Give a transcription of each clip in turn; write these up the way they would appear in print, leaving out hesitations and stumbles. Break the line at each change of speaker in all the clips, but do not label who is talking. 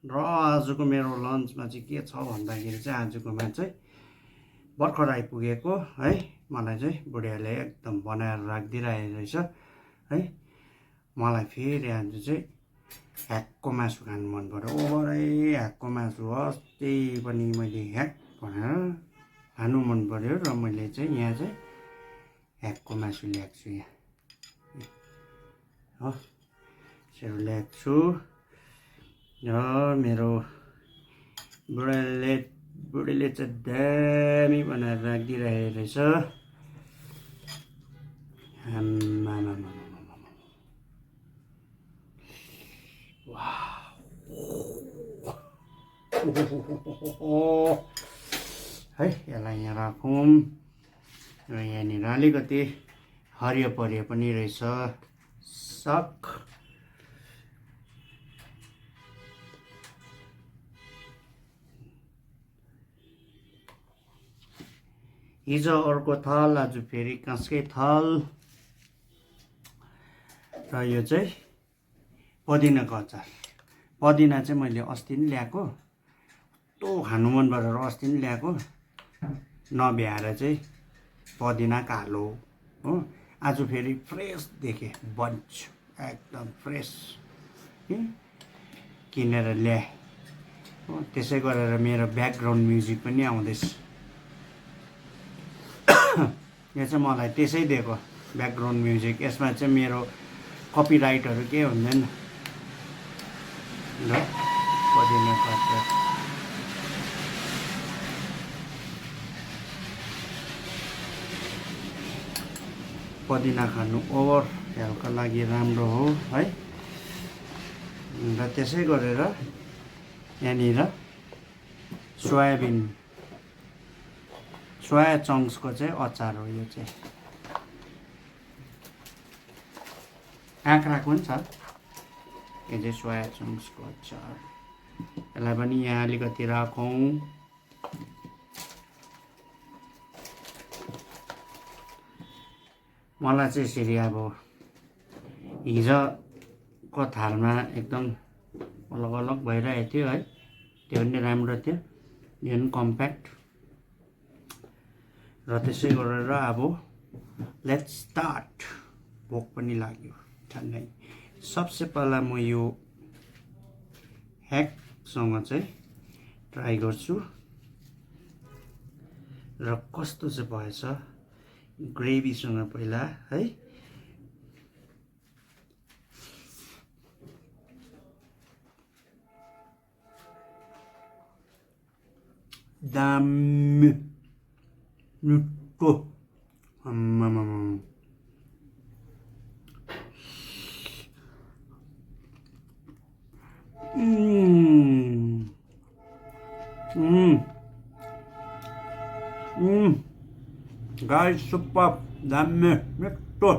र आजको मेरो लन्चमा चाहिँ के छ भन्दाखेरि चाहिँ आजकोमा चाहिँ भर्खर आइपुगेको है मलाई चाहिँ बुढियाले एकदम बनाएर राखिदिइरहेको रहेछ है। मलाई फेरि आज चाहिँ ह्याकको मासु खानु मन पर्यो। ओभरै ह्याकको मासु अस्ति पनि मैले ह्याक भनेर खानु मन पर्यो र मैले चाहिँ यहाँ चाहिँ ह्याकको मासु ल्याएको छु यहाँ हो यसरी ल्याएको छु र मेरो बुढीले चाहिँ दामी बनाएर राखिदिइरहेको रहेछ। है यसलाई यहाँ राखौँ र यहाँनिर अलिकति हरियो परियो पनि रहेछ सक। हिजो अर्को थल आज फेरि काँसकै थल र यो चाहिँ पुदिनाको अचार। पुदिना चाहिँ मैले अस्ति नि ल्याएको कस्तो खानु मन परेर अस्ति नि ल्याएको नभ्याएर चाहिँ पुदिना कालो हो। आज फेरि फ्रेस देखेँ बन्च एकदम फ्रेस किनेर ल्याएँ हो। त्यसै गरेर मेरो ब्याकग्राउन्ड म्युजिक पनि आउँदैछ। यो चाहिँ मलाई त्यसै दिएको ब्याकग्राउन्ड म्युजिक। यसमा चाहिँ मेरो कपिराइटहरू केही हुँदैन ल। पुदिनाको अचार पुदिना खानु ओभर हेल्थका लागि राम्रो हो है। र त्यसै गरेर यहाँनिर सोया चङ्क्सको चाहिँ अचार हो यो चाहिँ। काँक्राको पनि छ यो चाहिँ सोया चङ्क्सको अचार। यसलाई पनि यहाँ अलिकति राखौँ। मलाई चाहिँ यसरी अब हिजोको थालमा एकदम अलग अलग भइरहेको थियो है। त्यो पनि राम्रो थियो यो पनि कम्प्याक्ट। र त्यसै गरेर अब लेट्स स्टार्ट। भोक पनि लाग्यो ठन्डै। सबसे पहिला म यो ह्याकसँग चाहिँ ट्राई गर्छु र कस्तो चाहिँ भएछ ग्रेभीसँग पहिला है। दामी मिठो guys super damme mitto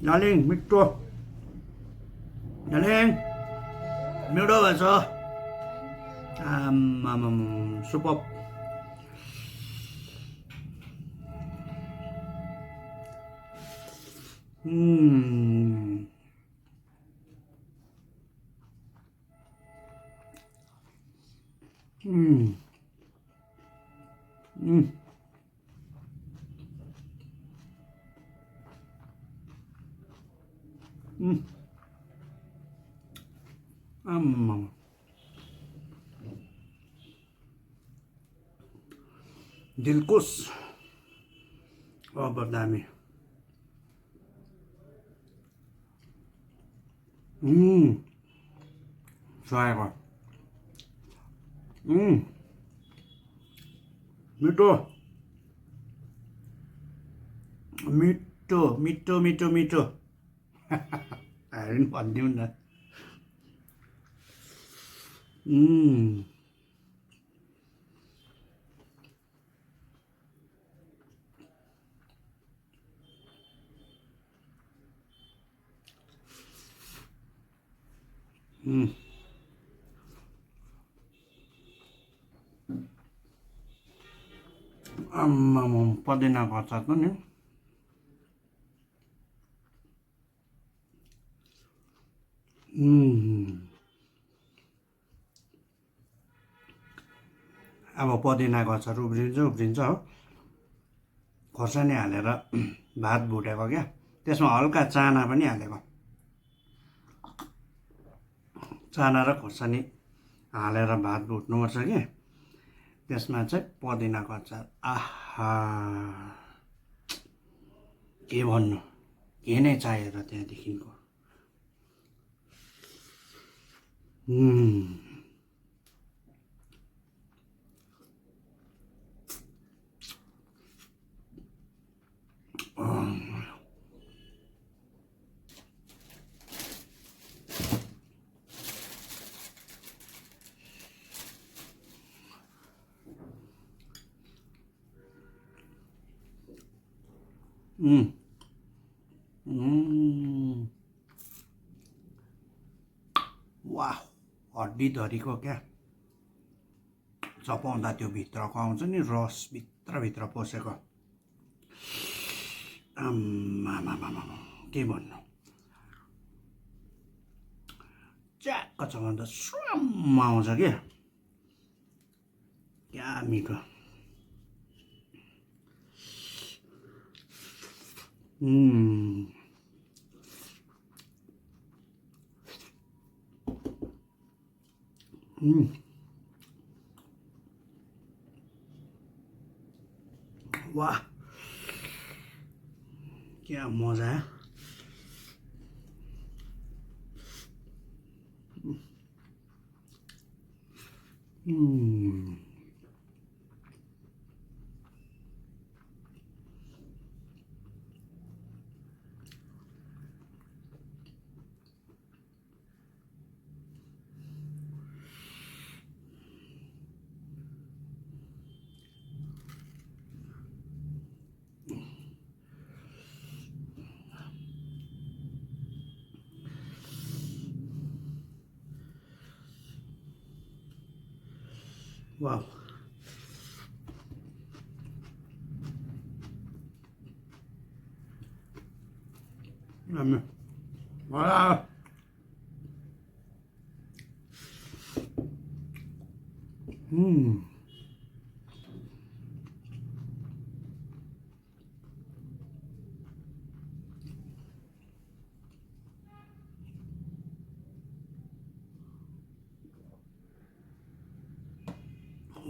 darling mitto darling मिठो भएछ super दिलकुश अब दामी सोयाको मिठो मिठो मिठो मिठो मिठो हामी पनि भनिदिउँ न। पुदिनाको अचार त नि अब पुदिनाको अचार उब्रिन्छ हो, खोर्सानी हालेर भात भुटेको क्या, त्यसमा हल्का चाना पनि हालेको, चाना र खोर्सानी हालेर भात भुट्नुपर्छ कि त्यसमा चाहिँ पुदिनाको अचार। आहा, के भन्नु, के नै चाहियो र त्यहाँदेखिको। वाह, हड्डी धरीको क्या, चपाउँदा त्यो भित्रको आउँछ नि रस, भित्रभित्र पसेको। आमामामा, के भन्नु, च्याक्क चपाउँदा स्वाम्म आउँछ क्या मिठो। वाह, क्या मजा है। Wow. Voilà.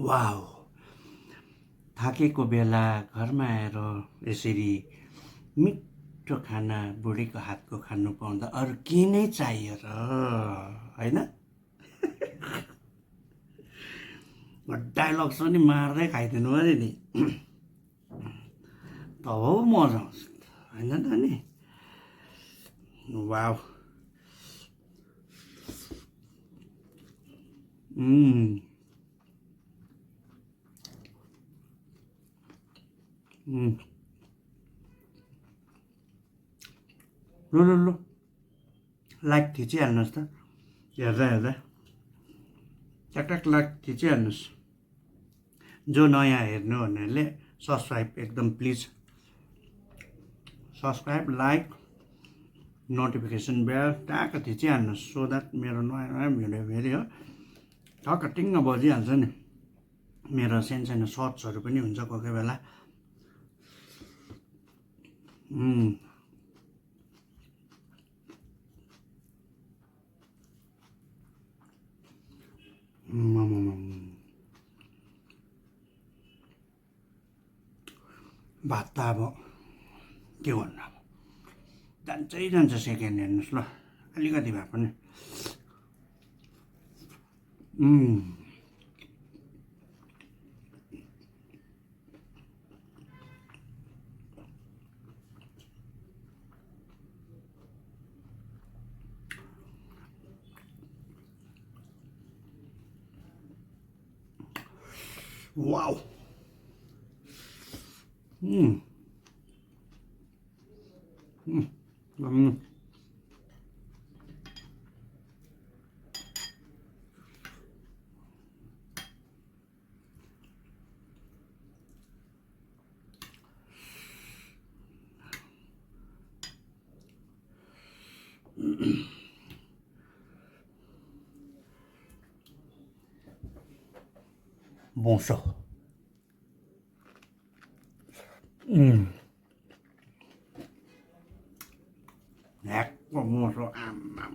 वाउ, थाकेको बेला घरमा आएर यसरी मिठो खाना बुढीको हातको खानु पाउँदा अरू के नै चाहियो र, होइन? डायलग्स पनि मार्दै खाइदिनु अरे नि, तब मजा आउँछ, होइन त नि? वाउ। लु लाइक थिचिहाल्नुहोस् त, हेर्दा ट्याक लाइक थिचिहाल्नुहोस्। जो नयाँ हेर्नु भन्नेहरूले सब्सक्राइब एकदम please, subscribe, like, notification bell ट्याक्क थिचिहाल्नुहोस्, सो द्याट मेरो नयाँ भिडियो फेरि हो ठक्क टिङ्ग बजिहाल्छ नि। मेरो सानो सर्ट्सहरू पनि हुन्छ कोही कोही बेला। भात त अब के भन्नु, अब जान्छ सेकेन्ड हेर्नुहोस् ल, अलिकति भए पनि। वाउ। बोसो ह्याक्क मोसो आम्मा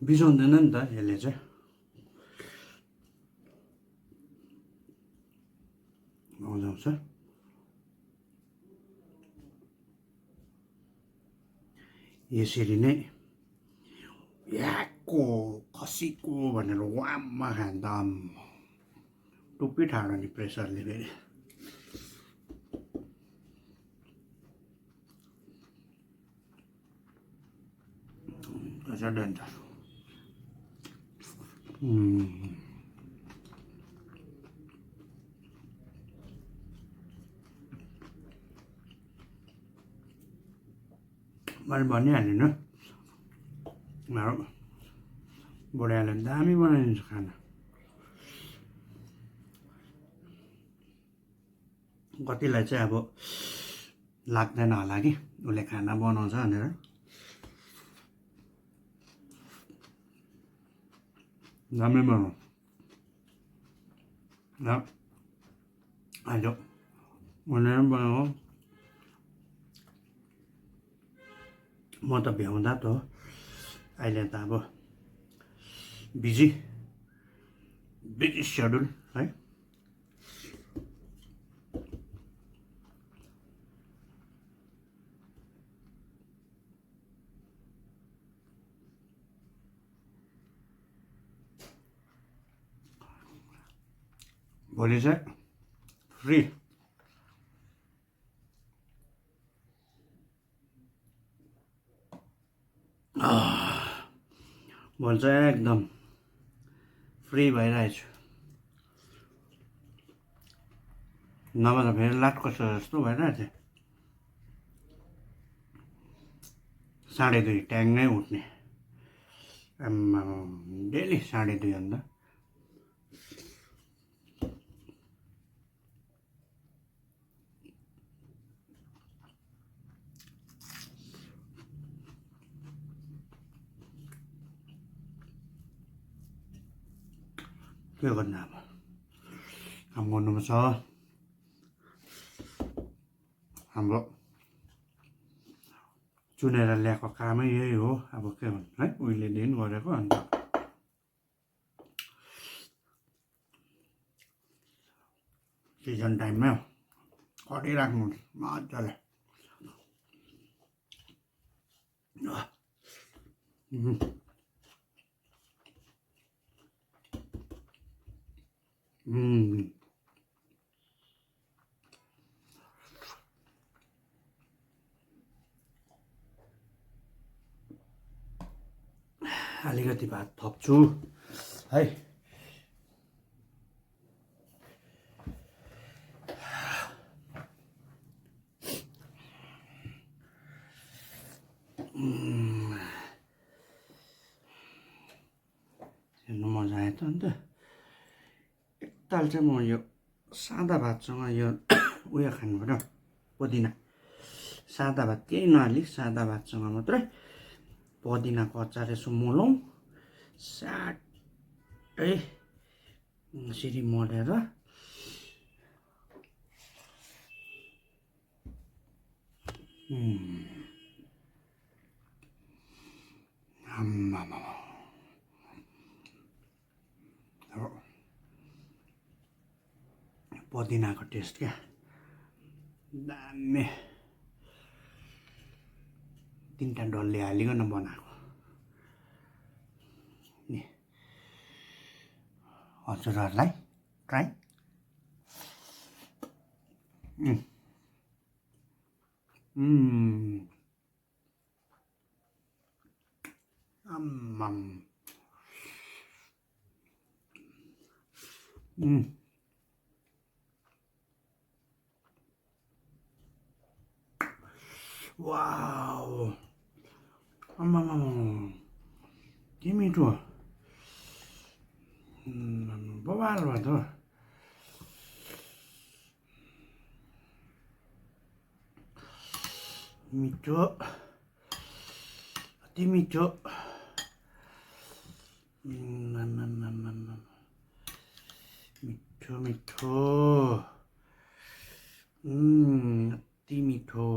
बिसाउँदैन नि त यसले चाहिँ मजा आउँछ यसरी नै याकको खसीको भनेर वाममा खाँदा टुप्पी ठाडो नि प्रेसरले फेरि कसरी हुन्छ मैले भनिहालेँ नि मेरो बुढियाले दामी बनाइदिन्छ खाना कतिलाई चाहिँ अब लाग्दैन होला कि उसले खाना बनाउँछ भनेर दामी बनाउँछ र आज उसले पनि बनाएको म त भ्याउँदा त हो अहिले त अब बिजी सेड्युल है भोलि चाहिँ फ्री भोलि चाहिँ एकदम फ्री भइरहेको छु नभए त फेरि लाटकसो जस्तो भइरहेको थियो 2:30 ट्याङ्गै उठ्ने डेली 2:30 भन्दा के गर्नु अब काम गर्नुपर्छ हाम्रो चुनेर ल्याएको कामै यही हो अब के भन्नु है उहिलेदेखि गरेको अन्त सिजन टाइममा गरिराख्नु मजाले अलिकति भात थप्छु है हेर्नु मजा आयो त अन्त एकताल चाहिँ म यो सादा भातसँग यो उयो खानु पर्यो पुदिना सादा भात केही नहाली सादा भातसँग मात्रै पुदिनाको अचार यसो मोलौँ साटै यसरी मोलेर पुदिनाको टेस्ट क्या दामी 3टा डल्ले हालिकन बनाएको नि हजुरहरूलाई ट्राई आम्माम वाउ आम्माम के मिठो बवाल भयो त मिठो कति मिठो मिठो मिठो अति मिठो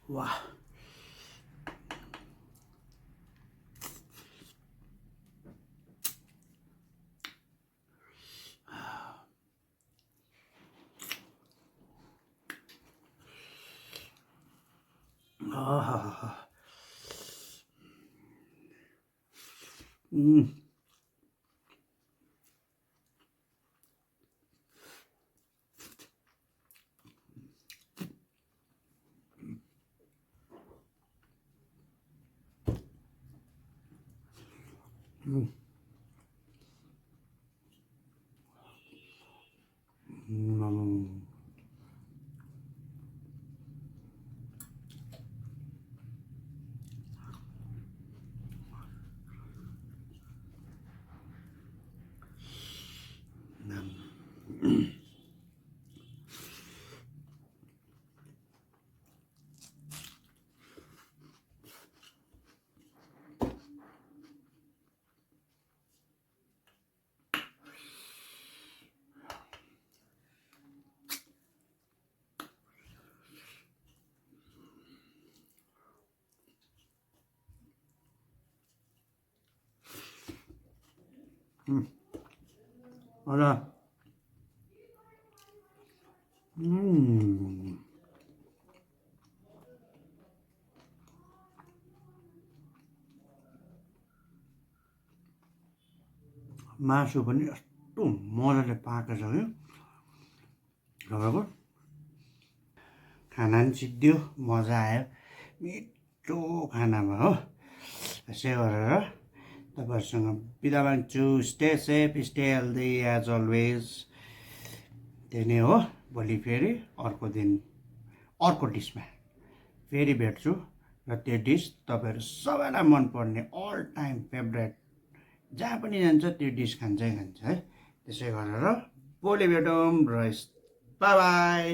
वाह Hola. मासु पनि यस्तो मजाले पाकेको छ कि तपाईँको खाना पनि सिद्धियो मजा आयो मिठो खानामा हो यसै गरेर तपाईँहरूसँग बिदा माग्छु stay safe stay healthy as always त्यही नै हो भोलि फेरि अर्को दिन अर्को डिसमा फेरि भेट्छु र त्यो डिस तपाईँहरू सबैलाई मनपर्ने अल टाइम फेभरेट जहाँ पनि जान्छ त्यो डिस खान्छै खान्छ है त्यसै गरेर भोलि भेटौँ र बाई बाई